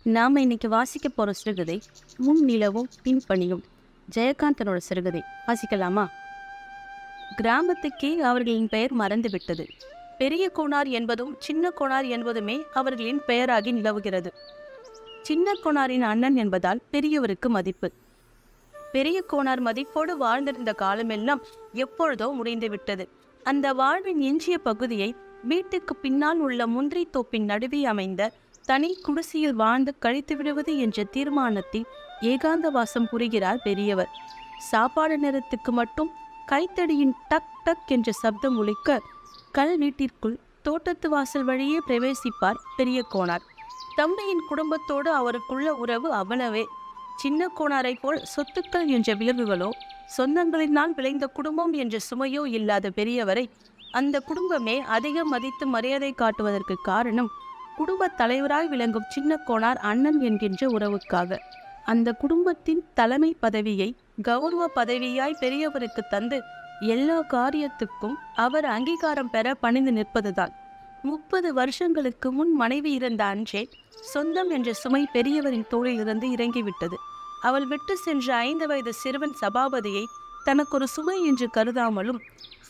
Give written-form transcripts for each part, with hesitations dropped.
நாம இன்னைக்கு வாசிக்க போற சிறுகதை முன் நிலவும் பின் பணியும். ஜெயகாந்தனோட சிறுகதை வாசிக்கலாமா? கிராமத்துக்கே அவர்களின் பெயர் மறந்துவிட்டது. பெரிய கோனார் என்பதும் சின்ன கோனார் என்பதுமே அவர்களின் பெயராகி நிலவுகிறது. சின்ன கோனாரின் அண்ணன் என்பதால் பெரியவருக்கு மதிப்பு. பெரிய கோனார் மதிப்போடு வாழ்ந்திருந்த காலமெல்லாம் எப்பொழுதோ முடிந்துவிட்டது. அந்த வாழ்வின் எஞ்சிய பகுதியை வீட்டுக்கு பின்னால் உள்ள முந்திரி தோப்பின் நடுவே அமைந்த தனி குடிசையில் வாழ்ந்து கழித்து விடுவது என்ற தீர்மானத்தில் ஏகாந்த வாசம் புரிகிறார் பெரியவர். சாப்பாடு நேரத்துக்கு மட்டும் கைத்தடியின் டக் டக் என்ற சப்தம் ஒலிக்க கல் வீட்டிற்குள் தோட்டத்து வாசல் வழியே பிரவேசிப்பார் பெரிய கோனார். தம்பியின் குடும்பத்தோடு அவருக்குள்ள உறவு அவ்வளவே. சின்ன கோனாரை போல் சொத்துக்கள் என்ற விளைவுகளோ சொந்தங்களினால் விளைந்த குடும்பம் என்ற சுமையோ இல்லாத பெரியவரை அந்த குடும்பமே அதிகம் மதித்து மரியாதை காட்டுவதற்கு காரணம் குடும்ப தலைவராய் விளங்கும் சின்ன கோனார் அண்ணன் என்கின்ற உறவுக்காக. அந்த குடும்பத்தின் தலைமை பதவியை கௌரவ பதவியாய் பெரியவருக்கு தந்து எல்லா காரியத்துக்கும் அவர் அங்கீகாரம் பெற பணிந்து நிற்பதுதான். 30 வருஷங்களுக்கு முன் மனைவி இருந்த அன்றே சொந்தம் என்ற சுமை பெரியவரின் தோளிலிருந்து இறங்கிவிட்டது. அவள் விட்டு சென்ற 5 வயது சிறுவன் சபாபதியை தனக்கு ஒரு சுமை என்று கருதாமலும்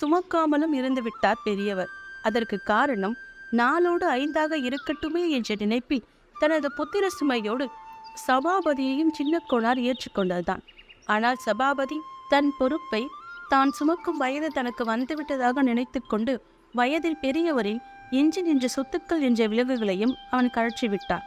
சுமக்காமலும் இருந்து விட்டார் பெரியவர். அதற்கு காரணம் நாளோடு 5ஆக இருக்கட்டுமே என்ற நினைப்பில் தனது புத்திர சுமையோடு சபாபதியையும் சின்ன கோனார் ஏற்றுக்கொண்டதுதான். ஆனால் சபாபதி தன் பொறுப்பை தான் சுமக்கும் வயது தனக்கு வந்துவிட்டதாக நினைத்து கொண்டு வயதில் பெரியவரின் எஞ்சி நின்ற சொத்துக்கள் என்ற விலங்குகளையும் அவன் கழற்றிவிட்டான்.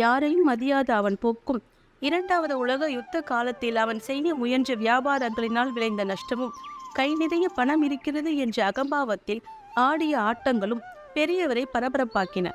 யாரையும் மதியாத அவன் போக்கும் 2வது உலக யுத்த காலத்தில் அவன் செய்ய முயன்ற வியாபாரங்களினால் விளைந்த நஷ்டமும் கை நிறைய பணம் இருக்கிறது என்ற அகம்பாவத்தில் ஆடிய ஆட்டங்களும் பெரியவரை பரபரப்பாக்கின.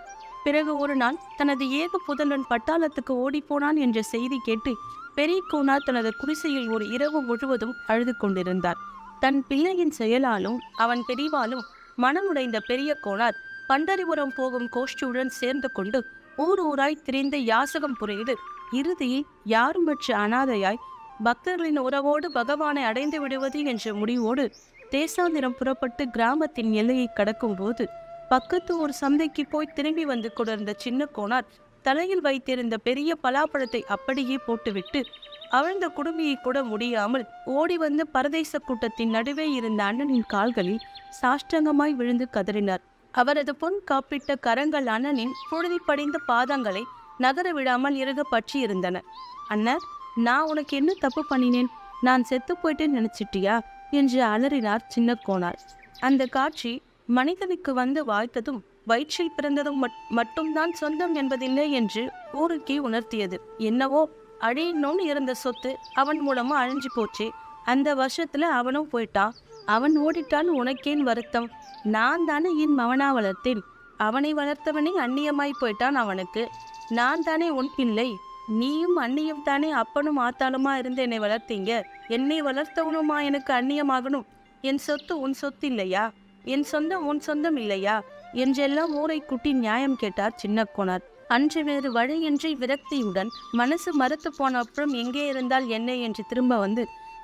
பிறகு ஒரு நாள் தனது ஏக புதல்வன் பட்டாளத்துக்கு ஓடிப்போனான் என்ற செய்தி கேட்டு பெரிய கோனார் தனது குடிசையில் ஒரு இரவு முழுவதும் அழுது கொண்டிருந்தார். தன் பிள்ளையின் செயலாலும் அவன் பிரிவாலும் மனமுடைந்த பெரிய கோனார் பண்டரிபுரம் போகும் கோஷ்டியுடன் சேர்ந்து கொண்டு ஊர் ஊராய் திரிந்து யாசகம் புரிந்து இறுதியில் யாரும் பெற்ற அனாதையாய் பக்தர்களின் உறவோடு பகவானை அடைந்து விடுவது என்ற முடிவோடு தேசாந்திரம் புறப்பட்டு கிராமத்தின் எல்லையை கடக்கும் போது பக்கத்து ஒரு சந்தைக்கு போய் திரும்பி வந்து கொண்டிருந்த சின்ன கோனார் தலையில் வைத்திருந்த பெரிய பலாப்பழத்தை அப்படியே போட்டுவிட்டு அவிழ்ந்த குடுமியை கூட முடியாமல் ஓடி வந்து பரதேச கூட்டத்தின் நடுவே இருந்த அண்ணனின் கால்களில் சாஷ்டங்கமாய் விழுந்து கதறினார். அவரது பொன் காப்பிட்ட கரங்கள் அண்ணனின் புழுதி படிந்த பாதங்களை நகர விடாமல் இறுக பற்றி இருந்தன. அண்ணர், நான் உனக்கு என்ன தப்பு பண்ணினேன்? நான் செத்து போயிட்டேன்னு நினைச்சிட்டியா என்று அலறினார் சின்ன கோனார். அந்த காட்சி மனிதனுக்கு வந்து வாய்த்ததும் வயிற்றில் பிறந்ததும் மட்டும்தான் சொந்தம் என்பதில்லை என்று ஊருக்கே உணர்த்தியது. என்னவோ அழியணும்னு இருந்த சொத்து அவன் மூலமா அழிஞ்சு போச்சு. அந்த வருஷத்துல அவனும் போயிட்டான். அவன் ஓடிட்டான்னு உனக்கேன் வருத்தம்? நான் தானே என் மவனா வளர்த்தேன். அவனை வளர்த்தவனே அந்நியமாய் போயிட்டான் அவனுக்கு. நான் தானே உன் பிள்ளை. நீயும் அந்நியம் தானே. அப்பனும் ஆத்தாளுமா இருந்து என்னை வளர்த்தீங்க. என்னை வளர்த்தவனுமா எனக்கு அந்நியமாகணும்? என் சொத்து உன் சொத்து இல்லையா? என் சொந்தம் உன் சொந்தம் இல்லையா என்றெல்லாம் ஊரை கூட்டி நியாயம் கேட்டார் சின்ன கோனார். அன்று வேறு வழியின்றி விரக்தியுடன் மனசு மறுத்து போன அப்புறம் எங்கே இருந்தால் என்ன என்று திரும்ப வந்து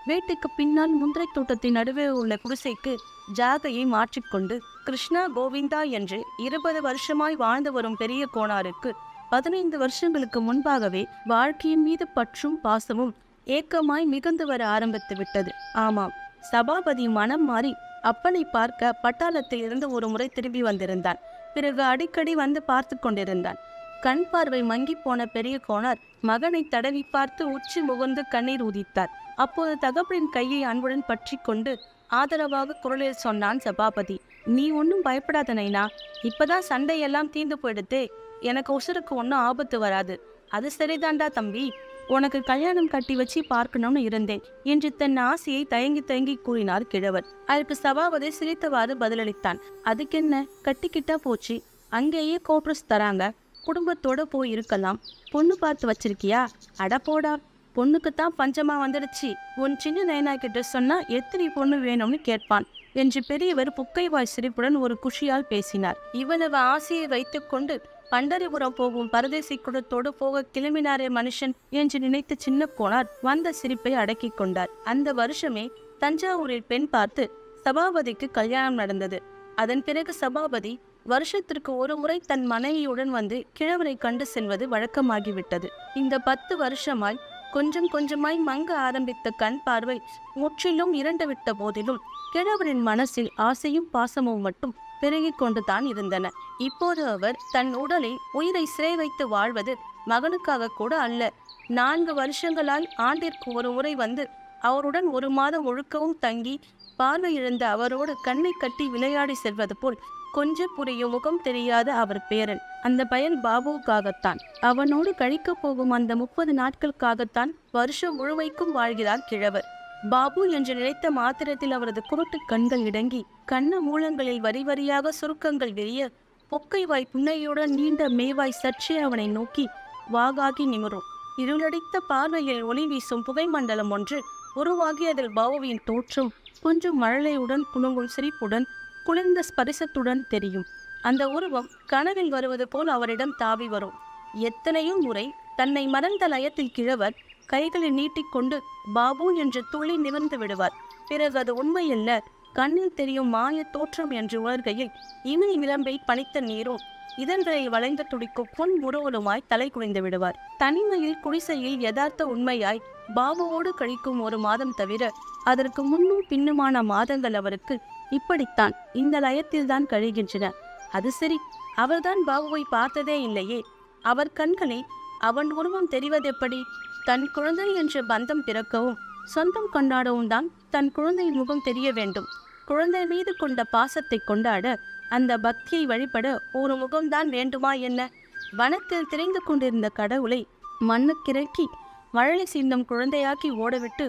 வீட்டுக்கு பின்னால் முந்திரை தோட்டத்தின் நடுவே உள்ள குடிசைக்கு ஜாகையை மாற்றிக்கொண்டு கிருஷ்ணா கோவிந்தா என்று 20 வருஷமாய் வாழ்ந்து வரும் பெரிய கோனாருக்கு 15 வருஷங்களுக்கு முன்பாகவே வாழ்க்கையின் மீது பற்றும் பாசமும் ஏக்கமாய் மிகுந்து வர ஆரம்பித்து விட்டது. ஆமாம், சபாபதி மனம் மாறி அப்பனை பார்க்க பட்டாளத்தில் இருந்து ஒரு முறை திரும்பி வந்திருந்தான். பிறகு அடிக்கடி வந்து பார்த்து கொண்டிருந்தான். கண் பார்வை மங்கி போன பெரிய கோனார் மகனை தடவி பார்த்து உச்சி முகந்து கண்ணீர் ஊதித்தார். அப்போது தகப்பனின் கையை அன்புடன் பற்றி கொண்டு ஆதரவாக குரலில் சொன்னான் சபாபதி. நீ ஒன்னும் பயப்படாத நைனா, இப்பதான் சண்டையெல்லாம் தீர்ந்து போயிடுதே. எனக்கு உசுருக்கு ஒன்னும் ஆபத்து வராது. அது சரிதாண்டா தம்பி, உனக்கு கல்யாணம் கட்டி வச்சு பார்க்கணும்னு இருந்தேன் என்று தன் ஆசையை தயங்கி தயங்கி கூறினார் கிழவர். அதற்கு சபாபதி சிரித்தவாறு பதிலளித்தான். அதுக்கென்ன, கட்டிக்கிட்டா போச்சு. அங்கேயே கோட்ரஸ் தராங்க, குடும்பத்தோட போய் இருக்கலாம். பொண்ணு பார்த்து வச்சிருக்கியா? அட போடா, பொண்ணுக்குத்தான் பஞ்சமா வந்துடுச்சு. உன் சின்ன நயனா கிட்ட சொன்னா எத்தனை பொண்ணு வேணும்னு கேட்பான் என்று பெரியவர் புக்கைவாய் சிரிப்புடன் ஒரு குஷியால் பேசினார். இவ்வளவு ஆசையை வைத்துக்கொண்டு பண்டரிபுரம் போகும் பரதேசி குடத்தோடு போக கிளம்பினாரே மனுஷன் என்று நினைத்து சின்ன கோனார் வந்த சிரிப்பை அடக்கி கொண்டார். அந்த வருஷமே தஞ்சாவூரில் பெண் பார்த்து சபாபதிக்கு கல்யாணம் நடந்தது. அதன் பிறகு சபாபதி வருஷத்திற்கு ஒரு முறை தன் மனைவியுடன் வந்து கிழவரை கண்டு செல்வது வழக்கமாகிவிட்டது. இந்த 10 வருஷமாய் கொஞ்சம் கொஞ்சமாய் மங்க ஆரம்பித்த கண் பார்வை முற்றிலும் இரண்டுவிட்ட போதிலும் கிழவரின் மனசில் ஆசையும் பாசமும் மட்டும் பெருகிக் கொண்டுதான் இருந்தன. இப்போது அவர் தன் உடலை உயிரை சிறை வைத்து வாழ்வது மகனுக்காக கூட அல்ல. 4 வருஷங்களால் ஆண்டிற்கு ஒரு முறை வந்து அவருடன் 1 மாதம் முழுக்கவும் தங்கி பார்வை இழந்த அவரோடு கண்ணை கட்டி விளையாடி செல்வது போல் கொஞ்சம் புரியும் முகம் தெரியாத அவர் பேரன். அந்த பயன் பாபுவுக்காகத்தான். அவனோடு கழிக்கப் போகும் அந்த 30 நாட்களுக்காகத்தான் வருஷம் முழுமைக்கும் வாழ்கிறார் கிழவர். பாபு என்று நினைத்த மாத்திரத்தில் அவரது குருட்டு கண்கள் இடங்கி கண்ண மூலங்களில் வரி வரியாக சுருக்கங்கள் விரிய பொக்கை வாய் புன்னையுடன் நீண்ட மேவாய் சற்றே அவனை நோக்கி வாகாகி நிமிரும். இருளடித்த பார்வையில் ஒளி வீசும் புகை மண்டலம் ஒன்று உருவாகி அதில் பாபுவின் தோற்றம் கொஞ்சம் மழலையுடன் குலுங்கும் சிரிப்புடன் குளிர்ந்த ஸ்பரிசத்துடன் தெரியும். அந்த உருவம் கனவில் வருவது போல் அவரிடம் தாவி வரும். எத்தனையோ முறை தன்னை மறந்த லயத்தில் கிழவர் கைகளை நீட்டிக்கொண்டு பாபு என்று துளி நிமிர்ந்து விடுவார். பிறகு அது உண்மையல்ல, கண்ணில் தெரியும் மாய தோற்றம் என்று உணர்கையில் இமை விளம்பை பனித்த நீரும் இதழ்களில் வளைந்து துடிக்கும் பொன் முருவலுமாய் தலை குனிந்து விடுவார். தனிமையில் குடிசையில் யதார்த்த உண்மையாய் பாபுவோடு கழிக்கும் 1 மாதம் தவிர அதற்கு முன்னும் பின்னுமான மாதங்கள் அவருக்கு இப்படித்தான் இந்த லயத்தில்தான் கழிகின்றன. அது சரி, அவர்தான் பாபுவை பார்த்ததே இல்லையே. அவர் கண்களில் அவன் உருவம் தெரிவதெப்படி? தன் குழந்தை என்ற பந்தம் பிறக்கவும் சொந்தம் கொண்டாடவும் தான் தன் குழந்தையின் முகம் தெரிய வேண்டும். குழந்தை மீது கொண்ட பாசத்தை கொண்டாட அந்த பக்தியை வழிபட ஒரு முகம்தான் வேண்டுமா என்ன? வனத்தில் திரைந்து கொண்டிருந்த கடவுளை மண்ணுக்கிறக்கி மழலை சின்னம் குழந்தையாக்கி ஓடவிட்டு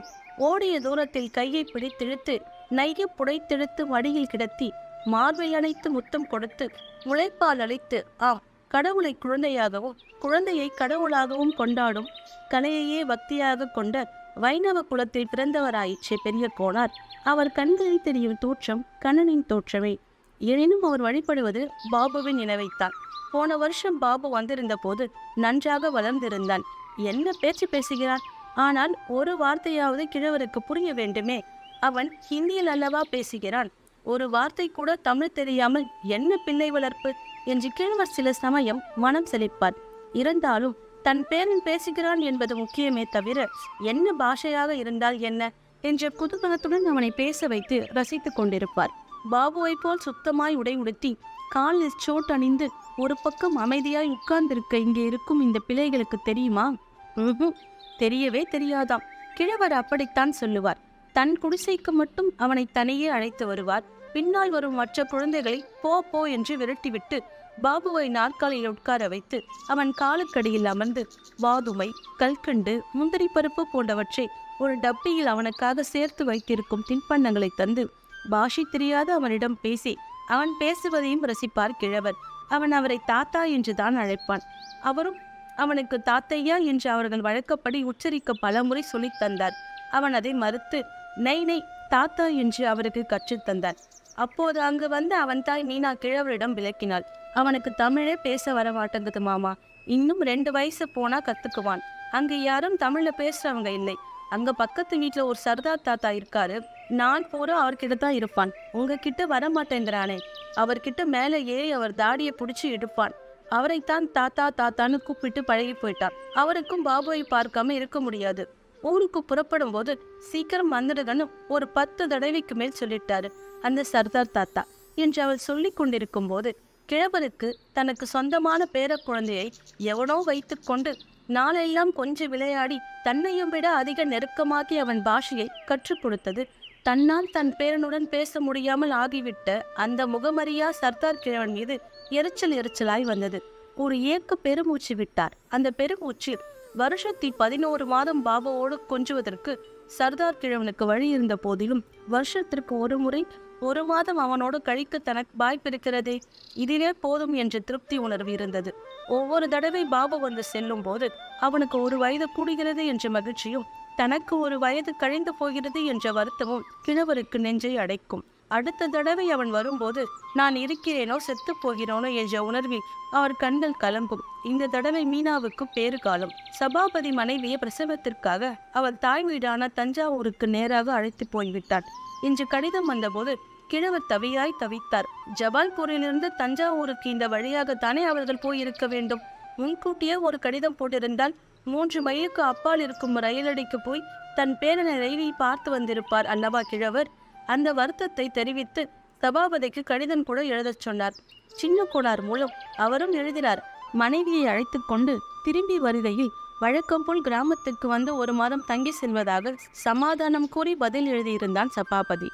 ஓடிய தூரத்தில் கையை பிடித்திழுத்து நைய புடைத்தெடுத்து மடியில் கிடத்தி மார்பை அணைத்து முத்தம் கொடுத்து முளைப்பால் அழைத்து ஆம், கடவுளை குழந்தையாகவும் குழந்தையை கடவுளாகவும் கொண்டாடும் கலையையே பக்தியாக கொண்ட வைணவ குலத்தில் பிறந்தவராயிற்றே பெரிய கோனார். அவர் கண்களில் தெரியும் தோற்றம் கண்ணனின் தோற்றமே. எனினும் அவர் வழிபடுவது பாபுவின் நினைவைத்தான். போன வருஷம் பாபு வந்திருந்த போது நன்றாக வளர்ந்திருந்தான். என்ன பேச்சு பேசுகிறான்? ஆனால் ஒரு வார்த்தையாவது கிழவருக்கு புரிய வேண்டுமே. அவன் ஹிந்தியில் அல்லவா பேசுகிறான். ஒரு வார்த்தை கூட தமிழ் தெரியாமல் என்ன பிள்ளை வளர்ப்பு என்று கிழவர் சில சமயம் மனம் செழிப்பார். இருந்தாலும் தன் பேரன் பேசுகிறான் என்பது முக்கியமே தவிர என்ன பாஷையாக இருந்தால் என்ன என்ற குதூகலத்துடன் அவனை பேச வைத்து ரசித்துக் கொண்டிருப்பார். பாபுவை போல் சுத்தமாய் உடை உடுத்தி காலில் சோட் அணிந்து ஒரு பக்கம் அமைதியாய் உட்கார்ந்திருக்க இங்கே இருக்கும் இந்த பிள்ளைகளுக்கு தெரியுமா? தெரியவே தெரியாதாம். கிழவர் அப்படித்தான் சொல்லுவார். தன் குடிசைக்கு மட்டும் அவனை தனியே அழைத்து வருவார். பின்னால் வரும் மற்ற குழந்தைகளை போ போ என்று விரட்டிவிட்டு பாபுவை நாற்காலியில் உட்கார வைத்து அவன் காலுக்கடியில் அமர்ந்து வாதுமை, கல்கண்டு, முந்திரி பருப்பு போன்றவற்றை ஒரு டப்பியில் அவனுக்காக சேர்த்து வைத்திருக்கும் தின்பண்டங்களை தந்து பாஷை தெரியாத அவனிடம் பேசி அவன் பேசுவதையும் ரசிப்பார் கிழவர். அவன் அவரை தாத்தா என்றுதான் அழைப்பான். அவரும் அவனுக்கு தாத்தையா என்று அவர்கள் வழக்கப்படி உச்சரிக்க பலமுறை சொல்லித் தந்தார். அவன் அதை மறுத்து நெய் நெய் தாத்தா என்று அவருக்கு கற்றுத்தந்தார். அப்போது அங்கு வந்து அவன் தாய் மீனா கிழவரிடம் விளக்கினாள். அவனுக்கு தமிழே பேச வர மாட்டேங்குது மாமா. இன்னும் 2 வயசு போனா கத்துக்குவான். அங்க யாரும் தமிழ்ல பேசுறவங்க இல்லை. அங்க பக்கத்து வீட்டுல ஒரு சர்தார் தாத்தா இருக்காரு. நான் பூரா அவர்கிட்ட தான் இருப்பான். உங்ககிட்ட வரமாட்டேங்கிறானே. அவர்கிட்ட மேலே ஏறி அவர் தாடியை பிடிச்சி எடுப்பான். அவரைத்தான் தாத்தா தாத்தான்னு கூப்பிட்டு பழகி போயிட்டான். அவருக்கும் பாபுவை பார்க்காம இருக்க முடியாது. ஊருக்கு புறப்படும் போது சீக்கிரம் வந்துடுதன்னு ஒரு 10 தடவைக்கு மேல் சொல்லிட்டாரு அந்த சர்தார் தாத்தா என்று அவள் சொல்லி கொண்டிருக்கும் போது கிழவருக்கு தனக்கு சொந்தமான பேர குழந்தையை எவனோ வைத்து கொண்டு நாளெல்லாம் கொஞ்சம் விளையாடி தன்னையும் விட அதிக நெருக்கமாகி அவன் பாஷையை கற்றுக் கொடுத்தது தன்னால் தன் பேரனுடன் பேச முடியாமல் ஆகிவிட்ட அந்த முகமறியா சர்தார் கிழவன் மீது எரிச்சலாய் வந்தது. ஒரு ஏக்க பெருமூச்சு விட்டார். அந்த பெருமூச்சு வருஷத்தில் 11 மாதம் பாபாவோடு கொஞ்சுவதற்கு சர்தார் கிழவனுக்கு வழி இருந்த போதிலும் வருஷத்திற்கு ஒரு முறை 1 மாதம் அவனோடு கழிக்க தனக்கு வாய்ப்பிருக்கிறதே, இதுவே போதும் என்ற திருப்தி உணர்வு இருந்தது. ஒவ்வொரு தடவை பாபு வந்து செல்லும் போது அவனுக்கு 1 வயது கூடுகிறது என்ற மகிழ்ச்சியும் தனக்கு 1 வயது கழிந்து போகிறது என்ற வருத்தமும் கிழவருக்கு நெஞ்சை அடைக்கும். அடுத்த தடவை அவன் வரும்போது நான் இருக்கிறேனோ செத்து போகிறோனோ என்ற உணர்வில் அவர் கண்கள் கலங்கும். இந்த தடவை மீனாவுக்கு பேறு காலம். சபாபதி மனைவியை பிரசவத்திற்காக அவள் தாய் வீடான தஞ்சாவூருக்கு நேராக அழைத்து போய்விட்டான். இன்று கடிதம் வந்தபோது கிழவர் தவியாய் தவித்தார். ஜபால்பூரிலிருந்து தஞ்சாவூருக்கு இந்த வழியாகத்தானே அவர்கள் போயிருக்க வேண்டும். முன்கூட்டியே ஒரு கடிதம் போட்டிருந்தால் 3 மைலுக்கு அப்பால் இருக்கும் ரயிலடிக்கு போய் தன் பேரனை ரயிலில் பார்த்து வந்திருப்பார் அல்லவா கிழவர்? அந்த வருத்தத்தை தெரிவித்து சபாபதிக்கு கடிதம் கூட எழுதச் சொன்னார். சின்ன கோனார் மூலம் அவரும் எழுதினார். மனைவியை அழைத்து கொண்டு திரும்பி வருகையில் வழக்கம் போல் கிராமத்துக்கு வந்து 1 மாதம் தங்கி செல்வதாக சமாதானம் கூறி பதில் எழுதியிருந்தான் சபாபதி.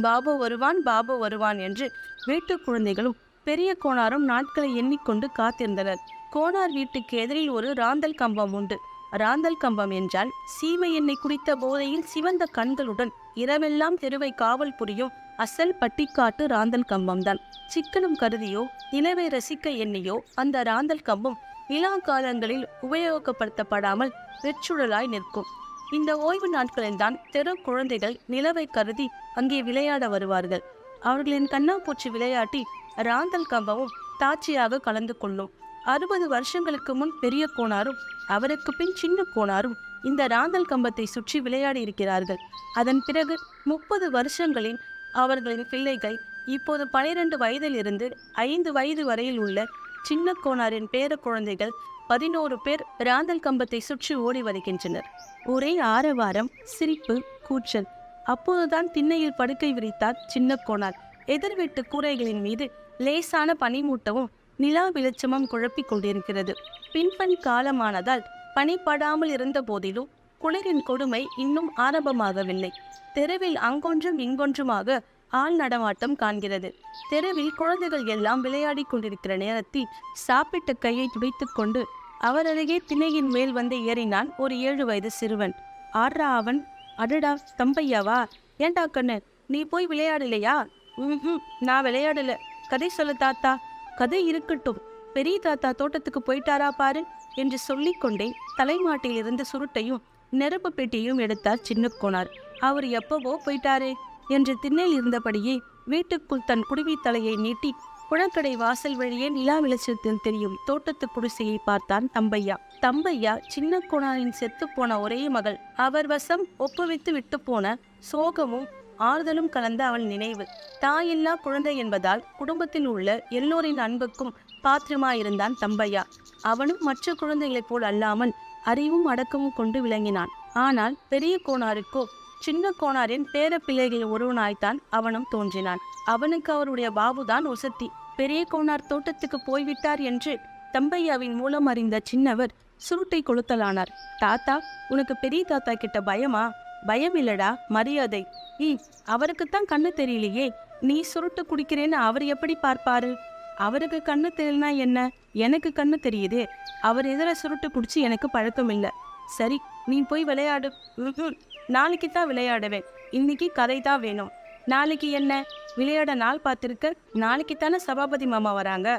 பாபு வருவான், பாபு வருவான் என்று வீட்டு குழந்தைகளும் பெரிய கோனாரும் நாட்களை எண்ணிக்கொண்டு காத்திருந்தனர். கோனார் வீட்டுக்கு எதிரில் ஒரு ராந்தல் கம்பம் உண்டு. ராந்தல் கம்பம் என்றால் சீமை எண்ணெய் குடித்த போதையில் சிவந்த கண்களுடன் இரவெல்லாம் தெருவை காவல் புரியும் அசல் பட்டிக்காட்டு ராந்தல் கம்பம்தான். சிக்கனம் கருதியோ நிலவை ரசிக்க எண்ணியோ அந்த ராந்தல் கம்பம் விழா காலங்களில் உபயோகப்படுத்தப்படாமல் வெற்றுழலாய் நிற்கும். இந்த ஓய்வு நாட்களில்தான் தெரு குழந்தைகள் நிலவை கருதி அங்கே விளையாட வருவார்கள். அவர்களின் கண்ணாப்பூச்சி விளையாட்டி ராந்தல் கம்பமும் தாட்சியாக கலந்து கொள்ளும். 60 வருஷங்களுக்கு முன் பெரிய கோனாரும் அவருக்கு பின் சின்ன கோனாரும் இந்த ராந்தல் கம்பத்தை சுற்றி விளையாடி இருக்கிறார்கள். அதன் பிறகு 30 வருஷங்களில் அவர்களின் பிள்ளைகள் இப்போது 12 வயதில் இருந்து 5 வயது வரையில் உள்ள சின்ன கோனாரின் பேர குழந்தைகள் 11 பேர் ராந்தல் கம்பத்தை சுற்றி ஓடி வருகின்றனர். ஒரே ஆரவாரம், சிரிப்பு, கூச்சல். அப்போதுதான் திண்ணையில் படுக்கை விரித்தார் சின்ன கோனார். எதிர் வீட்டு கூரைகளின் மீது லேசான பனிமூட்டமும் நிலா வெளிச்சமும் குழப்பிக் கொண்டிருக்கிறது. பின்பண் காலமானதால் பனிப்படாமல் இருந்த போதிலும் குளிரின் கொடுமை இன்னும் ஆரம்பமாகவில்லை. தெருவில் அங்கொன்றும் இங்கொன்றுமாக ஆள் நடமாட்டம் காண்கிறது. தெருவில் குழந்தைகள் எல்லாம் விளையாடி கொண்டிருக்கிற நேரத்தில் சாப்பிட்ட கையை துடைத்து கொண்டு அவர் அருகே திணையின் மேல் வந்து ஏறினான் ஒரு 7 வயது சிறுவன். ஆர்ரா அவன். அடடா, தம்பையாவா? ஏண்டா கண்ணு, நீ போய் விளையாடலையா? நான் விளையாடல. கதை சொல்லு தாத்தா. கதை இருக்கட்டும், பெரிய தாத்தா தோட்டத்துக்கு போயிட்டாரா பாரு என்று சொல்லிக்கொண்டே தலைமாட்டில் இருந்து சுருட்டையும் நெருப்பு பெட்டியையும் எடுத்தார் சின்ன கோனார். அவர் எப்பவோ போயிட்டாரே என்று திண்ணையில் இருந்தபடியே வீட்டுக்குள் தன் குடுமி தலையை நீட்டி புழக்கடை வாசல் வழியே நிலா வெளிச்சத்தில் தெரியும் தோட்டத்து குடிசையை பார்த்தான் தம்பையா. தம்பையா சின்ன கோனாரின் செத்து போன ஒரே மகள். அவர் வசம் ஒப்புவித்து விட்டு போன சோகமும் ஆறுதலும் கலந்த அவன் நினைவு. தாயில்லா குழந்தை என்பதால் குடும்பத்தில் உள்ள எல்லோரின் அன்புக்கும் பாத்திரமாயிருந்தான் தம்பையா. அவனும் மற்ற குழந்தைகளைப் போல் அல்லாமல் அறிவும் அடக்கமும் கொண்டு விளங்கினான். ஆனால் பெரிய கோனாருக்கோ சின்ன கோனாரின் பேர பிள்ளைகளில் ஒருவனாய்த்தான் அவனும் தோன்றினான். அவனுக்கு அவருடைய பாபுதான் ஒசத்தி. பெரிய கோனார் தோட்டத்துக்கு போய்விட்டார் என்று தம்பையாவின் மூலம் அறிந்த சின்னவர் சுருட்டை கொளுத்தலானார். தாத்தா, உனக்கு பெரிய தாத்தா கிட்ட பயமா? பயம் இல்லடா, மரியாதை. அவருக்குத்தான் கண்ணு தெரியலையே. நீ சுருட்டு குடிக்கிறேன்னு அவர் எப்படி பார்ப்பாரு? அவருக்கு கண்ணு தெரியலனா என்ன? எனக்கு கண்ணு தெரியுதே. அவர் எதிர சுருட்டு குடிச்சு எனக்கு பழக்கம் இல்லை. சரி, நீ போய் விளையாடு. நாளைக்கு தான் விளையாடுவேன். இன்னைக்கு கதை தான் வேணும். நாளைக்கு என்ன விளையாட நாள் பார்த்திருக்க? நாளைக்கு தானே சபாபதி மாமா வராங்க.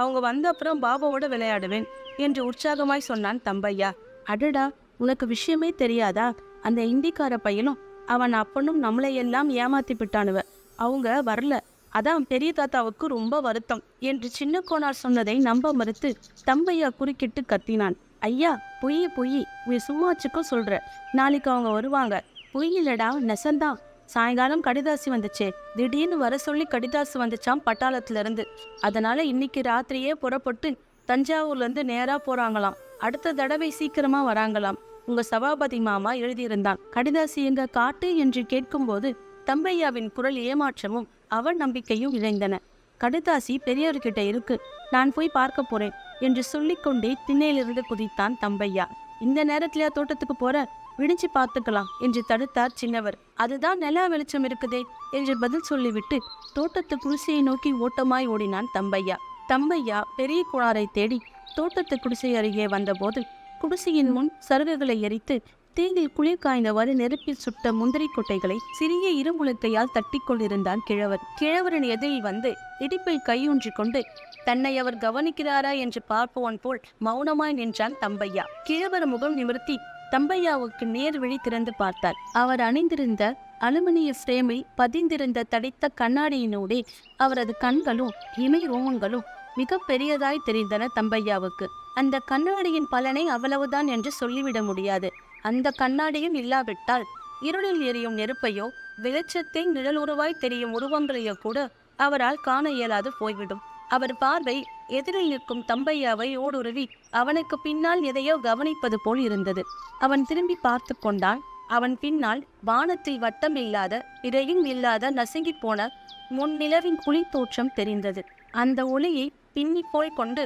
அவங்க வந்த அப்புறம் பாபாவோட விளையாடுவேன் என்று உற்சாகமாய் சொன்னான் தம்பையா. அடடா, உனக்கு விஷயமே தெரியாதா? அந்த இந்திக்கார பையனும் அவன் அப்பனும் நம்மளையெல்லாம் ஏமாத்தி விட்டானுவ. அவங்க வரல. அதான் பெரிய தாத்தாவுக்கு ரொம்ப வருத்தம் என்று சின்ன கோனார் சொன்னதை நம்ப மறுத்து தம்பையா குறுக்கிட்டு கத்தினான். ஐயா, பொய் நீ சும்மாச்சுக்கும் சொல்ற. நாளைக்கு அவங்க வருவாங்க. பொய் இல்லடா, நெசந்தான். சாயங்காலம் கடிதாசி வந்துச்சே. திடீர்னு வர சொல்லி கடிதாசி வந்துச்சாம் பட்டாளத்துல இருந்து. அதனால இன்னைக்கு ராத்திரியே புறப்பட்டு தஞ்சாவூர்ல இருந்து நேரா போறாங்களாம். அடுத்த தடவை சீக்கிரமா வராங்களாம். உங்க சபாபதி மாமா எழுதியிருந்தான். கடிதாசி எங்க காட்டு என்று கேட்கும்போது தம்பையாவின் குரல் ஏமாற்றமும் அவன் நம்பிக்கையும் இழைந்தன. கடிதாசி பெரியவர்கிட்ட இருக்கு, நான் போய் பார்க்க போறேன் என்று சொல்லிக்கொண்டே திண்ணையிலிருந்து குதித்தான் தம்பையா. இந்த நேரத்திலேயா தோட்டத்துக்கு போற? விடிஞ்சு பார்த்துக்கலாம் என்று தடுத்தார் சின்னவர். அதுதான் நிலா வெளிச்சம் இருக்குதே என்று பதில் சொல்லிவிட்டு தோட்டத்து குடிசையை நோக்கி ஓட்டமாய் ஓடினான் தம்பையா. தம்பையா பெரிய கோனாரை தேடி தோட்டத்து குடிசை அருகே வந்தபோது குடிசையின் முன் சருகுகளை எரித்து தீயில் குளிர் காய்ந்தவாறு நெருப்பில் சுட்ட முந்திரி கொட்டைகளை சிறிய இருமுழுக்கையால் தட்டி கொண்டிருந்தான் கிழவர். கிழவரின் எதிரில் வந்து இடிப்பில் கையூன்றி கொண்டு தன்னை அவர் கவனிக்கிறாரா என்று பார்ப்பவன் போல் மௌனமாய் நின்றான் தம்பையா. கிழவர் முகம் நிமிர்த்தி தம்பையாவுக்கு நேர் விழி திறந்து பார்த்தார். அவர் அணிந்திருந்த அலுமினிய ஃப்ரேமில் பதிந்திருந்த தடித்த கண்ணாடியினூடே அவரது கண்களும் இமை ரோமங்களும் மிக பெரியதாய் தெரிந்தன தம்பையாவுக்கு. அந்த கண்ணாடியின் பலனை அவ்வளவுதான் என்று சொல்லிவிட முடியாது. அந்த கண்ணாடியும் இல்லாவிட்டால் இருளில் எரியும் நெருப்பையோ வெளிச்சத்தில் நிழலுருவாய் தெரியும் உருவங்களையோ கூட அவரால் காண இயலாது போய்விடும். அவர் பார்வை எதிரில் நிற்கும் தம்பையாவை ஓடுருவி அவனுக்கு பின்னால் எதையோ கவனிப்பது போல் இருந்தது. அவன் திரும்பி பார்த்து கொண்டான். அவன் பின்னால் வானத்தில் வட்டம் இல்லாத இடையும் இல்லாத நசுங்கி போன முன்னிலவின் குழி தோற்றம் தெரிந்தது. அந்த ஒளியை பின்னி போய் கொண்டு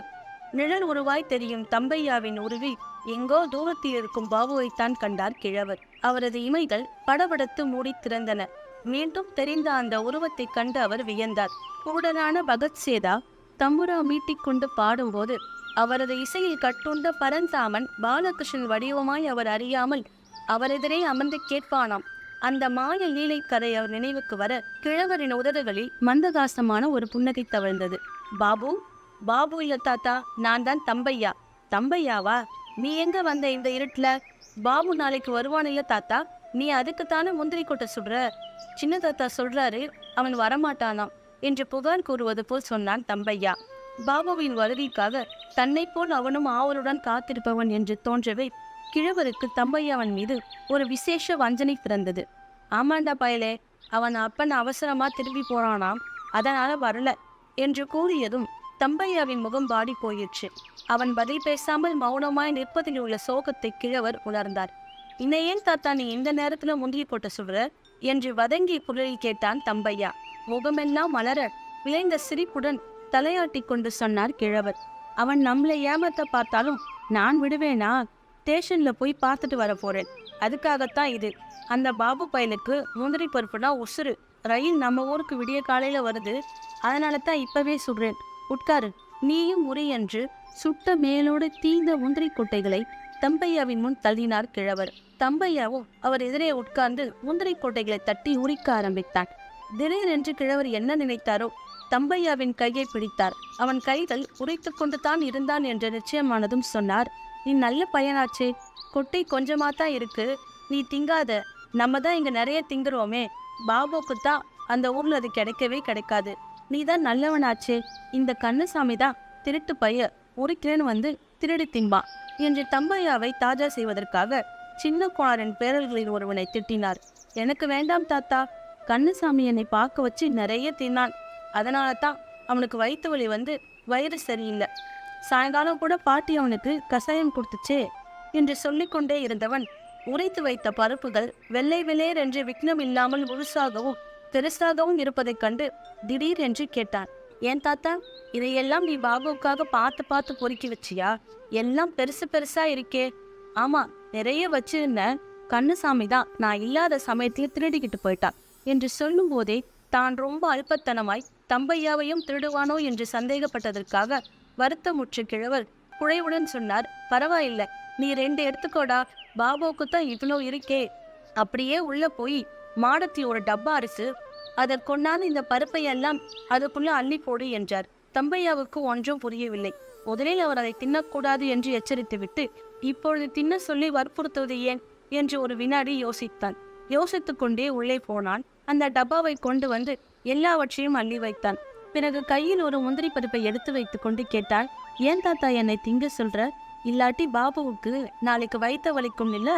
நிழல் உருவாய் தெரியும் தம்பையாவின் உருவி எங்கோ தூரத்தில் இருக்கும் பாபுவைத்தான் கண்டார் கிழவர். அவரது இமைகள் படபடத்து மூடி திறந்தன. மீண்டும் தெரிந்த அந்த உருவத்தை கண்டு அவர் வியந்தார். கூடலான பகத்சேதா தம்புரா மீட்டிக்கொண்டு பாடும்போது அவரது இசையில் கட்டுண்ட பரந்தாமன் பாலகிருஷ்ணன் வடிவமாய் அவர் அறியாமல் அவரெதிரே அமர்ந்து கேட்பானாம். அந்த மாய லீலை கதை அவர் நினைவுக்கு வர கிழவரின் உதடுகளில் மந்தகாசமான ஒரு புன்னகை தவழ்ந்தது. பாபு, பாபு இல்ல தாத்தா, நான் தான் தம்பையா. தம்பையாவா? நீ எங்க வந்த இந்த இருட்டுல? பாபு நாளைக்கு வருவான் இல்ல தாத்தா, நீ அதுக்குத்தானே முந்திரி கொட்டை சுடுற? சின்ன தாத்தா சொல்றாரு அவன் வரமாட்டானாம் என்று புகார் கூறுவது போல் சொன்னான் தம்பையா. பாபுவின் வருகைக்காக தன்னை போல் அவனும் ஆவலுடன் காத்திருப்பவன் என்று தோன்றவே கிழவருக்கு தம்பையாவன் மீது ஒரு விசேஷ வஞ்சனை பிறந்தது. ஆமாண்டா பயலே, அவன் அப்பன் அவசரமா திரும்பி போறானாம், அதனால வரல என்று கூறியதும் தம்பையாவின் முகம் பாடி போயிற்று. அவன் பதில் பேசாமல் மௌனமாய் நிற்பதில் உள்ள சோகத்தை கிழவர் உணர்ந்தார். இன்னையேன் தாத்தா நீ இந்த நேரத்துல முந்திரி போட்ட சொல்ற என்று வதங்கி குரலில் கேட்டான் தம்பையா. முகமெல்லாம் மலர விளைந்த சிரிப்புடன் தலையாட்டி கொண்டு சொன்னார் கிழவர். அவன் நம்மளை ஏமாத்த பார்த்தாலும் நான் விடுவேனா? ஸ்டேஷன்ல போய் பார்த்துட்டு வர போறேன். அதுக்காகத்தான் இது. அந்த பாபு பயலுக்கு முந்திரி பருப்புனா உசுறு. ரயில் நம்ம ஊருக்கு விடிய காலையில வருது, அதனால தான் இப்பவே சுடுறேன். உட்காரு, நீயும் உரி என்று சுட்ட மேலோடு தீந்த முந்திரி கொட்டைகளை தம்பையாவின் முன் தள்ளினார் கிழவர். தம்பையாவும் அவர் எதிரே உட்கார்ந்து முந்திரி கொட்டைகளை தட்டி உரிக்க ஆரம்பித்தான். திடீரென்று கிழவர் என்ன நினைத்தாரோ தம்பையாவின் கையை பிடித்தார். அவன் கைகள் உரைத்து கொண்டு தான் இருந்தான் என்ற நிச்சயமானதும் சொன்னார், நீ நல்ல பையனாச்சே, கொட்டை கொஞ்சமாத்தான் இருக்கு, நீ திங்காத, நம்ம தான் இங்க நிறைய திங்குறோமே, பாபுக்கு தான் அந்த ஊர்ல அது கிடைக்கவே கிடைக்காது, நீ தான் நல்லவனாச்சே, இந்த கண்ணசாமி தான் திருட்டு பைய, உரிக்கிறேன்னு வந்து திருடி திம்பான் என்று தம்பையாவை தாஜா செய்வதற்காக சின்ன கோணரின் பேரல்களில் ஒருவனை திட்டினார். எனக்கு வேண்டாம் தாத்தா, கண்ணசாமி என்னை பார்க்க வச்சு நிறைய தின்னான், அதனால தான் அவனுக்கு வயிற்று வலி வந்து வயிறு சரியில்லை, சாயங்காலம் கூட பாட்டி அவனுக்கு கசாயம் கொடுத்துச்சே என்று சொல்லிக்கொண்டே இருந்தவன் உரைத்து வைத்த பருப்புகள் வெள்ளை வெள்ளையர் என்று விக்னம் இல்லாமல் முழுசாகவும் பெருசாகவும் இருப்பதைக் கண்டு திடீரென்று கேட்டான், ஏன் தாத்தா, இதையெல்லாம் நீ பாபுவுக்காக பார்த்து பார்த்து பொறுக்கி வச்சியா? எல்லாம் பெருசு பெருசா இருக்கே. ஆமா, நிறைய வச்சிருந்த கண்ணசாமி தான் நான் இல்லாத சமயத்தில் திருடிக்கிட்டு போயிட்டான் என்று சொல்லும் போதே தான் ரொம்ப அல்பத்தனமாய் தம்பையாவையும் திருடுவானோ என்று சந்தேகப்பட்டதற்காக வருத்தமுற்ற கிழவர் குழைவுடன் சொன்னார், பரவாயில்லை, நீ 2 எடுத்துக்கோடா, பாபுவுக்கு தான் இவ்வளோ இருக்கே. அப்படியே உள்ள போய் மாடத்தில் ஒரு டப்பா அரிசி, அதை கொண்டாந்து இந்த பருப்பையெல்லாம் அதுக்குள்ள அள்ளி போடு என்றார். தம்பையாவுக்கு ஒன்றும் புரியவில்லை. முதலில் அவர் அதை தின்னக்கூடாது என்று எச்சரித்து விட்டு இப்பொழுது தின்ன சொல்லி வற்புறுத்துவது ஏன் என்று ஒரு வினாடி யோசித்தான். யோசித்து கொண்டே உள்ளே போனான். அந்த டப்பாவை கொண்டு வந்து எல்லாவற்றையும் அள்ளி வைத்தான். பிறகு கையில் ஒரு முந்திரி பருப்பை எடுத்து வைத்து கொண்டு கேட்டான், ஏன் தாத்தா என்னை திங்க சொல்ற? இல்லாட்டி பாபுவுக்கு நாளைக்கு வயிற்று வலிக்கும் இல்ல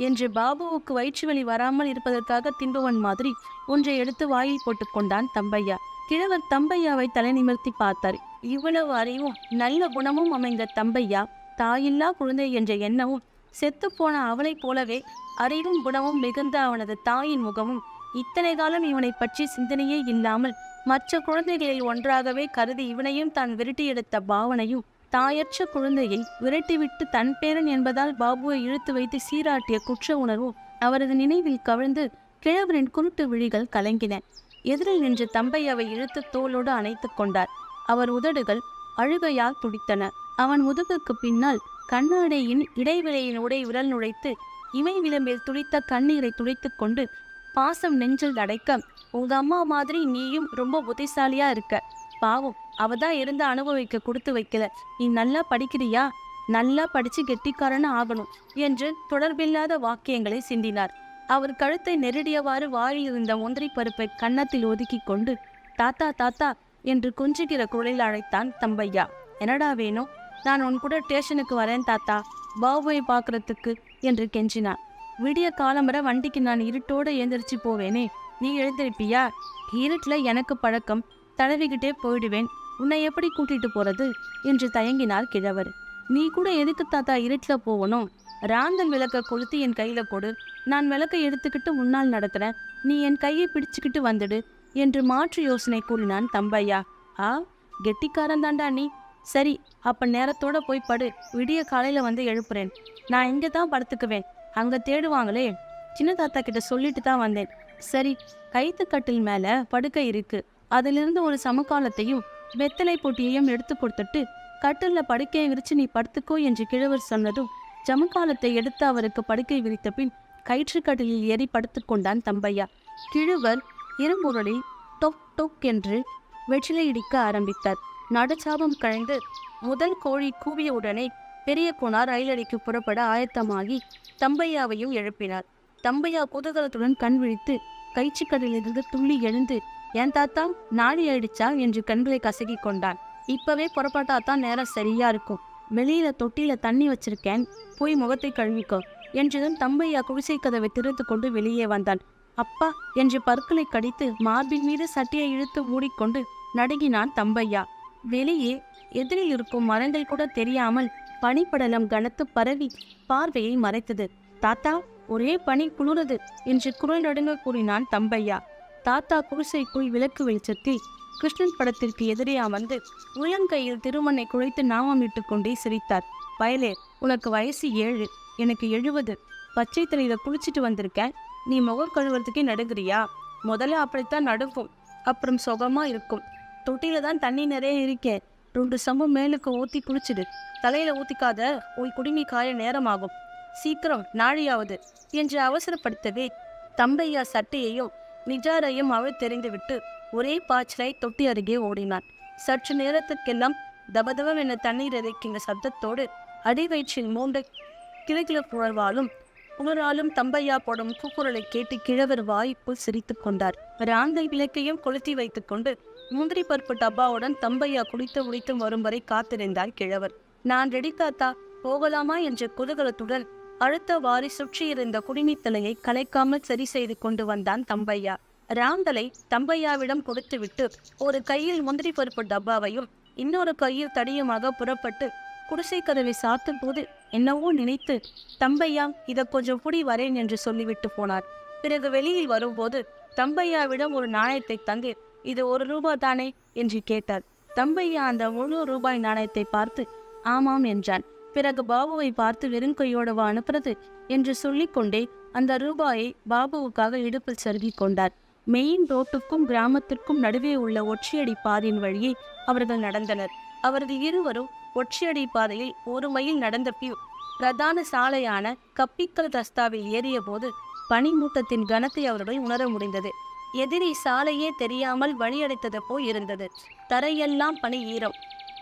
என்று பாபுவுக்கு வயிற்று வலி வராமல் இருப்பதற்காக தின்பவன் மாதிரி ஒன்றை எடுத்து வாயில் போட்டுக்கொண்டான் தம்பையா. கிழவர் தம்பையாவை தலை நிமிர்த்தி பார்த்தார். இவ்வளவு அறிவும் நல்ல குணமும் அமைந்த தம்பையா தாயில்லா குழந்தை என்ற எண்ணமும் செத்துப்போன அவளைப் போலவே அறிவும் குணமும் மிகுந்த அவனது தாயின் முகமும் இத்தனை காலம் இவனை பற்றி சிந்தனையே இல்லாமல் மற்ற குழந்தைகளில் ஒன்றாகவே கருதி இவனையும் தான் விரட்டி எடுத்த பாவனையும் தாயற்ற குழந்தையை விரட்டிவிட்டு தன் பேரன் என்பதால் பாபுவை இழுத்து வைத்து சீராட்டிய குற்ற உணர்வும் அவரது நினைவில் கவிழ்ந்து கிழவரின் குருட்டு விழிகள் கலங்கின. எதிரில் நின்று தம்பையாவை இழுத்து தோளோடு அணைத்து கொண்டார். அவர் உதடுகள் அழுகையால் துடித்தன. அவன் முதுகுக்கு பின்னால் கண்ணாடையின் இடைவெளியின் உடை விரல் நுழைத்து இமை விளம்பில் துடித்த கண்ணீரை துடைத்து கொண்டு பாசம் நெஞ்சில் அடைக்க, உங்க அம்மா மாதிரி நீயும் ரொம்ப புத்திசாலியா இருக்க, பாவம் அவதான் இருந்து அனுபவிக்க கொடுத்து வைக்கல, நீ நல்லா படிக்கிறியா, நல்லா படிச்சு கெட்டிக்காரன்னு ஆகணும் என்று தொடர்பில்லாத வாக்கியங்களை சிந்தினார். அவர் கழுத்தை நெருடியவாறு வாயில் இருந்த முந்திரி பருப்பை கன்னத்தில் ஒதுக்கி கொண்டு தாத்தா தாத்தா என்று குஞ்சுகிற குரலில் அழைத்தான் தம்பையா. என்னடா வேணும்? நான் உன் கூட ஸ்டேஷனுக்கு வரேன் தாத்தா, பாபுவை பார்க்கறதுக்கு என்று கெஞ்சினான். விடிய காலம்பர வண்டிக்கு நான் இருட்டோடு எழுந்திரிச்சு போவேனே, நீ எழுந்திருப்பியா? இருட்டில் எனக்கு பழக்கம், தடவிக்கிட்டே போயிடுவேன், உன்னை எப்படி கூட்டிட்டு போறது என்று தயங்கினார் கிழவர். நீ கூட எதுக்கு தாத்தா இருட்டில் போகணும்? ராந்தல் விளக்க கொளுத்தி என் கையில கொடு, நான் விளக்கை எடுத்துக்கிட்டு முன்னால் நடத்துறேன், நீ என் கையை பிடிச்சுக்கிட்டு வந்துடு என்று மாற்று யோசனை கூறினான் தம்பையா. ஆ, கெட்டிக்காரன் தாண்டா நீ. சரி, அப்ப நேரத்தோட போய் படு, விடிய காலையில வந்து எழுப்புறேன். நான் இங்கே தான் படுத்துக்குவேன், அங்க தேடுவாங்களே. சின்ன தாத்தா கிட்ட சொல்லிட்டு தான் வந்தேன். சரி, கைத்து கட்டில் மேல படுக்கை இருக்கு, அதிலிருந்து ஒரு சமக்காலத்தையும் வெத்தலை பொட்டியையும் எடுத்து கொடுத்துட்டு கட்டில்ல படுக்கையை விரிச்சு நீ படுத்துக்கோ என்று கிழவர் சொன்னதும் ஜமுக்காலத்தை எடுத்து அவருக்கு படுக்கை விரித்த பின் கயிற்றுக்கட்டிலில் ஏறி படுத்து கொண்டான் தம்பையா. கிழவர் இருமுரலில் டொக் டொக் என்று வெற்றிலை இடிக்க ஆரம்பித்தார். நடுச்சாபம் கழிந்து முதல் கோழி கூவிய உடனே பெரிய கோனார் ரயிலடிக்கு புறப்பட ஆயத்தமாகி தம்பையாவையும் எழுப்பினார். தம்பையா குதூகலத்துடன் கண் விழித்து கயிற்றுக்கட்டிலிருந்து துள்ளி எழுந்து, ஏன் தாத்தா, நாடி ஆயிடுச்சா என்று கண்களை கசக்கி கொண்டான். இப்பவே புறப்பட்டாதான் நேரம் சரியா இருக்கும், வெளியில தொட்டியில தண்ணி வச்சிருக்கேன், போய் முகத்தை கழுவிக்கோ என்றதும் தம்பையா குடிசை கதவை திறந்து கொண்டு வெளியே வந்தான். அப்பா என்று பற்களை கடித்து மார்பின் மீது சட்டியை இழுத்து மூடிக்கொண்டு நடுங்கினான் தம்பையா. வெளியே எதிரில் இருக்கும் மரங்கள் கூட தெரியாமல் பனிப்படலம் கனத்து பரவி பார்வையை மறைத்தது. தாத்தா, ஒரே பனி குளிரது என்று குரல் நடுங்க கூறினான் தம்பையா. தாத்தா குடிசைக்குள் விளக்கு வெளிச்சத்தில் கிருஷ்ணன் படத்திற்கு எதிரே அமர்ந்து உள்ளங்கையில் திருமண்ணை குழைத்து நாமமிட்டு கொண்டே சிரித்தார். பயலே, உனக்கு வயசு 7, எனக்கு 70. பச்சை தலையில குளிச்சுட்டு வந்திருக்கேன், நீ முகம் கழுவுறதுக்கே நடுங்குறியா? முதல்ல அப்படித்தான் நடுங்கும், அப்புறம் சுகமா இருக்கும். தொட்டியில தான் தண்ணி நிறைய இருக்கேன், 2 சம்பு மேலுக்கு ஊத்தி குளிச்சுடு, தலையில ஊத்திக்காத, போய் குடிமி காய நேரமாகும், சீக்கிரம் நாழியாவது என்று அவசரப்படுத்தவே தம்பையா சட்டையையும் நிஜாரையும் அவள் தெரிந்துவிட்டு ஒரே பாய்ச்சலை தொட்டி அருகே ஓடினான். சற்று நேரத்துக்கெல்லாம் தபதவென தண்ணீர் இறைக்கின்ற சப்தத்தோடு அடிவயிற்றில் மூண்ட கிளகிள புழர்வாலும் புகழாலும் தம்பையா போடும் கூக்குரலை கேட்டு கிழவர் வாய்ப்புள் சிரித்து கொண்டார். ராந்தை விளக்கையும் கொளுத்தி வைத்துக் கொண்டு முந்திரி பருப்பு டப்பாவுடன் தம்பையா குளித்து முடித்து வரும் வரை காத்திருந்தார் கிழவர். நான் ரெடி தாத்தா, போகலாமா என்ற குதூகலத்துடன் அழுத்த வாரி சுற்றியிருந்த குடிமித்தலையை கலைக்காமல் சரி செய்து கொண்டு வந்தான் தம்பையா. ராந்தலை தம்பையாவிடம் கொடுத்துவிட்டு ஒரு கையில் முந்திரி பருப்பு டப்பாவையும் இன்னொரு கையில் தடியுமாக புறப்பட்டு குடிசை கதவை சாத்தும் போது என்னவோ நினைத்து, தம்பையா, இதை கொஞ்சம் புடி வரேன் என்று சொல்லிவிட்டு போனார். பிறகு வெளியில் வரும்போது தம்பையாவிடம் ஒரு நாணயத்தை தந்து, இது 1 ரூபாய் தானே என்று கேட்டார். தம்பையா அந்த முழு ரூபாய் நாணயத்தை பார்த்து ஆமாம் என்றான். பிறகு பாபுவை பார்த்து வெறுங்கையோடவா அனுப்புறது என்று சொல்லிக்கொண்டே அந்த ரூபாயை பாபுவுக்காக இடுப்பில் சருகி கொண்டார். மெயின் ரோட்டுக்கும் கிராமத்திற்கும் நடுவே உள்ள ஒற்றையடி பாதையின் வழியே அவர்கள் நடந்தனர். அவர்கள் இருவரும் ஒற்றையடி பாதையில் 1 மைல் நடந்த பின் பிரதான சாலையான கப்பிக்கல் தஸ்தாவில் ஏறிய போது பனிமூட்டத்தின் கனத்தை அவர்கள் உணர முடிந்தது. எதிரி சாலையே தெரியாமல் வழியடைத்தது போய் இருந்தது. தரையெல்லாம் பனி ஈரம்,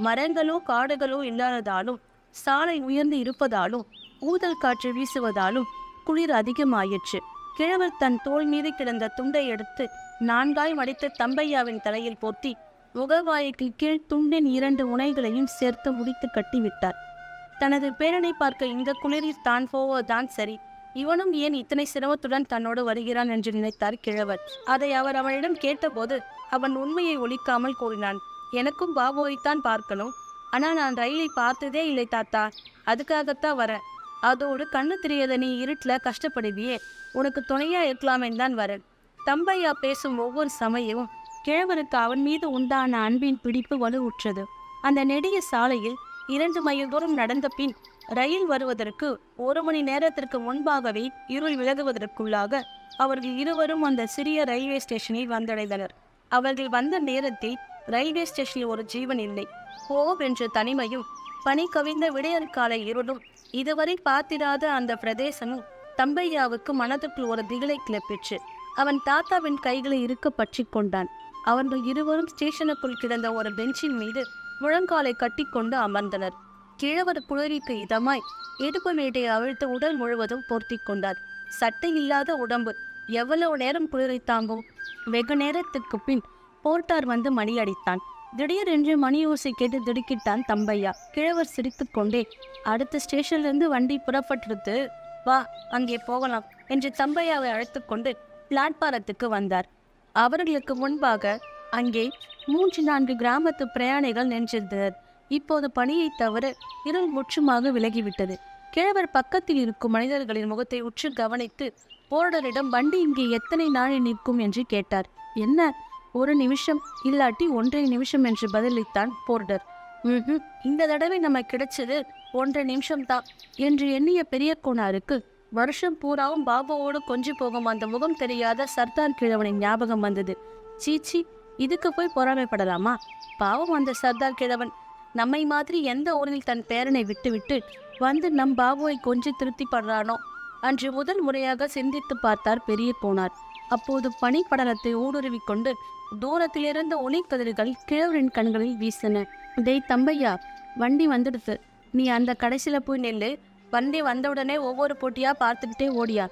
மரங்களோ காடுகளோ இல்லாததாலும் சாலை உயர்ந்து இருப்பதாலும் ஊதல் காற்று வீசுவதாலும் குளிர் அதிகமாயிற்று. கிழவர் தன் தோள் மீது கிடந்த துண்டை எடுத்து 4ஆய் மடித்து தம்பையாவின் தலையில் போர்த்தி முகவாய்க்கு கீழ் துண்டின் 2 முனைகளையும் சேர்த்து முடித்து கட்டிவிட்டார். தனது பேரனை பார்க்க இந்த குளிரில் தான் போவதுதான் சரி, இவனும் ஏன் இத்தனை சிரமத்துடன் தன்னோடு வருகிறான் என்று நினைத்தார் கிழவர். அதை அவர் அவனிடம் கேட்டபோது அவன் உண்மையை ஒழிக்காமல் கூறினான். எனக்கும் பாபுவைத்தான் பார்க்கணும், ஆனா நான் ரயிலை பார்த்ததே இல்லை தாத்தா, அதுக்காகத்தான் வரேன். அதோடு கண்ணு தெரியாத நீ இருட்டில் கஷ்டப்படுவியே, உனக்கு துணையா இருக்கலாமே தான் வரேன். தம்பையா பேசும் ஒவ்வொரு சமயமும் கிழவருக்கு அவன் மீது உண்டான அன்பின் பிடிப்பு வலுவுற்றது. அந்த நெடிய சாலையில் 2 மைல் தூரம் நடந்த பின் ரயில் வருவதற்கு 1 மணி நேரத்திற்கு முன்பாகவே இருள் விலகுவதற்குள்ளாக அவர்கள் இருவரும் அந்த சிறிய ரயில்வே ஸ்டேஷனில் வந்தடைந்தனர். அவர்கள் வந்த நேரத்தில் ரயில்வே ஸ்டேஷனில் ஒரு ஜீவன் இல்லை. ஓவென்று தனிமையும் பனி கவிழ்ந்த விடையற்கால இருளும் இதுவரை பார்த்திராத அந்த பிரதேசமும் தம்பையாவுக்கு மனதுக்குள் ஒரு திகிலை கிளப்பிற்று. அவன் தாத்தாவின் கைகளை இருக்க பற்றி கொண்டான். அவர்கள் இருவரும் ஸ்டேஷனுக்குள் கிடந்த ஒரு பெஞ்சின் மீது முழங்காலை கட்டி கொண்டு அமர்ந்தனர். கிழவர் குளிருக்கு இதமாய் இடுப்பு மேட்டை அவிழ்த்து உடல் முழுவதும் போர்த்தி கொண்டார். சட்டை இல்லாத உடம்பு எவ்வளவு நேரம் குளிரை தாங்கும்? வெகு நேரத்துக்கு பின் போர்ட்டார் வந்து மணி அடித்தான். திடீரென்று மணி ஓசை கேட்டு திடுக்கிட்டான் தம்பையா. கிழவர் சிரித்து கொண்டே, அடுத்த ஸ்டேஷன்லேருந்து வண்டி புறப்பட்டுடுத்து, வா அங்கே போகலாம் என்று தம்பையாவை அழைத்து கொண்டு பிளாட்பாரத்துக்கு வந்தார். அவர்களுக்கு முன்பாக அங்கே 3-4 கிராமத்து பிரயாணிகள் நின்றிருந்தனர். இப்போது பணியை தவிர இருள் முற்றுமாக விலகிவிட்டது. கிழவர் பக்கத்தில் இருக்கும் மனிதர்களின் முகத்தை உற்று கவனித்து போர்டரிடம் வண்டி இங்கே எத்தனை நாளில் நிற்கும் என்று கேட்டார். என்ன, 1 நிமிஷம் இல்லாட்டி 1.5 நிமிஷம் என்று பதிலளித்தான் போர்டர். இந்த தடவை நம்ம கிடைச்சது 1.5 நிமிஷம்தான் என்று எண்ணிய பெரிய கோனாருக்கு வருஷம் பூராவும் பாபுவோடு கொஞ்சி போகும் அந்த முகம் தெரியாத சர்தார் கிழவனின் ஞாபகம் வந்தது. சீச்சி, இதுக்கு போய் பொறாமைப்படலாமா? பாவம் அந்த சர்தார் கிழவன் நம்மை மாதிரி எந்த ஊரில் தன் பேரனை விட்டுவிட்டு வந்து நம் பாபுவை கொஞ்சி திருப்தி படுறானோ அன்று முதல் முறையாக சிந்தித்து பார்த்தார் பெரிய கோனார். அப்போது பனி படலத்தை ஊடுருவி கொண்டு தூரத்திலிருந்த ஒளிக்கதிர்கள் கிழவரின் கண்களில் வீசின. டேய் தம்பையா, வண்டி வந்துடுது, நீ அந்த கடைசியில போய் நெல்லு. வண்டி வந்தவுடனே ஒவ்வொரு போட்டியா பார்த்துக்கிட்டே ஓடியா.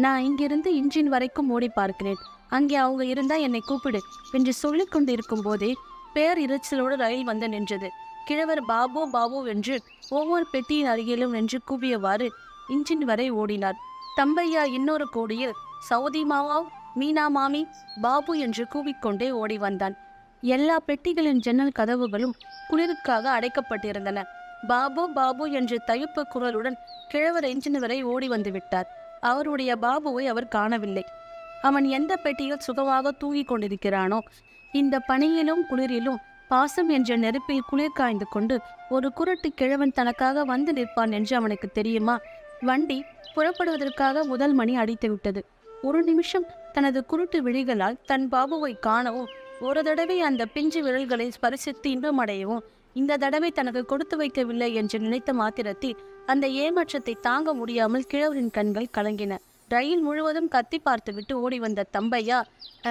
நான் இங்கிருந்து இன்ஜின் வரைக்கும் ஓடி பார்க்கிறேன். அங்கே அவங்க இருந்தா என்னை கூப்பிடு என்று சொல்லிக் கொண்டு இருக்கும் போதே பேர் இரைச்சலோடு ரயில் வந்து நின்றது. கிழவர் பாபு பாபு என்று ஒவ்வொரு பெட்டியின் அருகிலும் நின்று கூவியவாறு இன்ஜின் வரை ஓடினார். தம்பையா இன்னொரு கோடியில் சவுதி மாவா, மீனா மாமி, பாபு என்று கூவிக்கொண்டே ஓடி வந்தான். எல்லா பெட்டிகளின் ஜன்னல் கதவுகளும் குளிருக்காக அடைக்கப்பட்டிருந்தன. பாபு பாபு என்று தயப்பு குரலுடன் கிழவர் இன்ஜின் வரை ஓடி வந்து விட்டார். அவருடைய பாபுவை அவர் காணவில்லை. அவன் எந்த பெட்டியில் சுகமாக தூங்கிக் கொண்டிருக்கிறானோ, இந்த பனியிலும் குளிரிலும் பாசம் என்ற நெருப்பில் குளிர் காய்ந்து கொண்டு ஒரு குருட்டு கிழவன் தனக்காக வந்து நிற்பான் என்று அவனுக்கு தெரியுமா? வண்டி புறப்படுவதற்காக முதல் மணி அடித்து விட்டது. 1 நிமிஷம் தனது குருட்டு விழிகளால் தன் பாபுவை காணவும், ஒரு தடவை அந்த பிஞ்சு விரல்களை ஸ்பரிசித்து இன்பம் அடையவும், இந்த தடவை தனக்கு கொடுத்து வைக்கவில்லை என்று நினைத்த மாத்திரத்தில் அந்த ஏமாற்றத்தை தாங்க முடியாமல் கிழவரின் கண்கள் கலங்கின. ரயில் முழுவதும் கத்தி பார்த்துவிட்டு ஓடி வந்த தம்பையா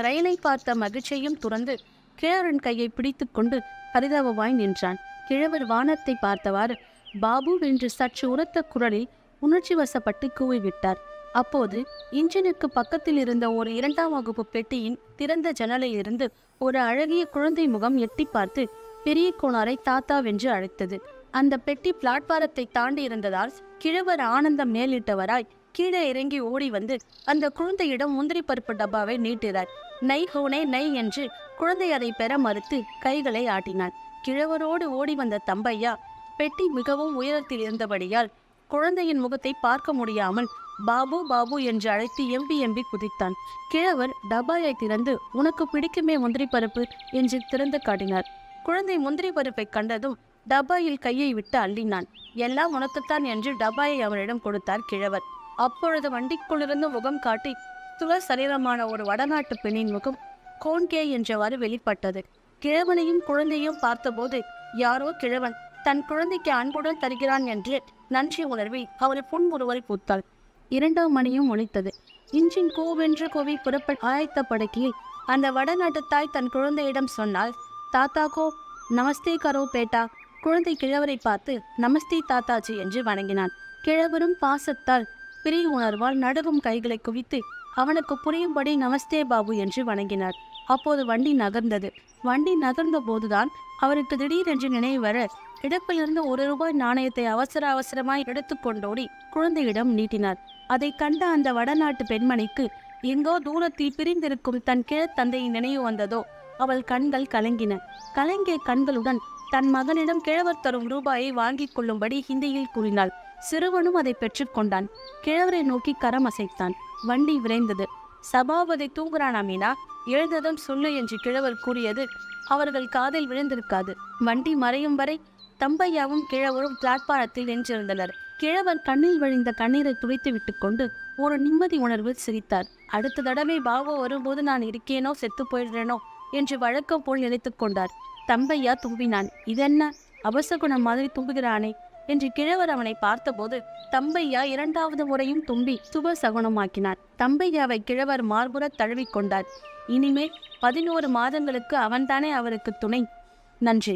ரயிலை பார்த்த மகிழ்ச்சியையும் துறந்து கிழவரின் கையை பிடித்து கொண்டு பரிதாபமாய் நின்றான். கிழவர் வானத்தை பார்த்தவாறு பாபு என்று சற்று உரத்த குரலில் உணர்ச்சி வசப்பட்டு கூவிவிட்டார். அப்போது இன்ஜினுக்கு பக்கத்தில் இருந்த ஒரு 2ஆம் வகுப்பு பெட்டியின் திறந்த ஜன்னலில் இருந்து ஒரு அழகிய குழந்தை முகம் எட்டி பார்த்து பெரிய கோனாரை தாத்தாவென்று அழைத்தது. அந்த பெட்டி பிளாட்பாரத்தை தாண்டி இருந்ததால் கிழவர் ஆனந்தம் மேலிட்டவராய் கீழே இறங்கி ஓடி வந்து அந்த குழந்தையிடம் முந்திரி பருப்பு டப்பாவை நீட்டினார். நை ஹோனே நை என்று குழந்தை அதை பெற மறுத்து கைகளை ஆட்டினான். கிழவரோடு ஓடி வந்த தம்பையா பெட்டி மிகவும் உயரத்தில் இருந்தபடியால் குழந்தையின் முகத்தை பார்க்க முடியாமல் பாபு பாபு என்று அழைத்து எம்பி எம்பி குதித்தான். கிழவர் டப்பாயை திறந்து உனக்கு பிடிக்குமே முந்திரி பருப்பு என்று திறந்து காட்டினார். குழந்தை முந்திரி பருப்பை கண்டதும் டப்பாயில் கையை விட்டு அள்ளினான். எல்லாம் உனக்குத்தான் என்று டப்பாயை அவனிடம் கொடுத்தார் கிழவர். அப்பொழுது வண்டிக்குள்ளிருந்து முகம் காட்டி துள சரீரமான ஒரு வடநாட்டு பெண்ணின் முகம் கோன்கே என்றவாறு வெளிப்பட்டது. கிழவனையும் குழந்தையும் பார்த்தபோது யாரோ கிழவன் தன் குழந்தைக்கு அன்புடன் தருகிறான் என்று நன்றி உணர்வில் அவரை புன்முறுவல் பூத்தாள். 2ஆம் மணியும் ஒலித்தது. இன்ஜின் கோவென்று கோவி புறப்பட்ட ஆயத்த படுக்கையில் அந்த வடநாட்டு தாய் தன் குழந்தையிடம் சொன்னால், தாத்தா கோ நமஸ்தே கரோ பேட்டா. குழந்தை கிழவரை பார்த்து நமஸ்தே தாத்தாஜி என்று வணங்கினான். கிழவரும் பாசத்தால் பிரிய உணர்வால் நடுவும் கைகளை குவித்து அவனுக்கு புரியும்படி நமஸ்தே பாபு என்று வணங்கினார். அப்போது வண்டி நகர்ந்தது. வண்டி நகர்ந்த போதுதான் அவருக்கு திடீரென்று நினைவு வர இடுப்பிலிருந்து 1 ரூபாய் நாணயத்தை அவசரமாய் எடுத்து கொண்டோடி குழந்தையிடம் நீட்டினார். அதை கண்ட அந்த வடநாட்டு பெண்மணிக்கு எங்கோ தூரத்தில் பிரிந்திருக்கும் தன் கிழத்தந்தையின் நினைவு வந்ததோ. அவள் கண்கள் கலங்கின. கலங்கிய கண்களுடன் தன் மகனிடம் கிழவர் தரும் ரூபாயை வாங்கிக் கொள்ளும்படி ஹிந்தியில் கூறினாள். சிறுவனும் அதை பெற்றுக்கொண்டான். கிழவரை நோக்கி கரம் அசைத்தான். வண்டி விரைந்தது. சபாபதி தூங்குறானா மீனா, எழுந்ததும் சொல்லு என்று கிழவர் கூறியது அவர்கள் காதில் விழுந்திருக்காது. வண்டி மறையும் வரை தம்பையாவும் கிழவரும் பிளாட்பாரத்தில் நின்றிருந்தனர். கிழவர் கண்ணில் வழிந்த கண்ணீரை துடைத்து விட்டு கொண்டு ஒரு நிம்மதி உணர்வில் சிரித்தார். அடுத்த தடவை பாபு வரும்போது நான் இருக்கேனோ செத்து போயிடுறேனோ என்று வழக்கம் போல் நினைத்து கொண்டார். தம்பையா தும்பினான். இதென்ன அபசகுணம் மாதிரி தும்புகிறானே என்று கிழவர் அவனை பார்த்தபோது தம்பையா 2வது முறையும் தும்பி சுப சகுனமாக்கினார். தம்பையாவை கிழவர் மார்புற தழுவிக்கொண்டார். இனிமேல் 11 மாதங்களுக்கு அவன்தானே அவருக்கு துணை. நன்றி.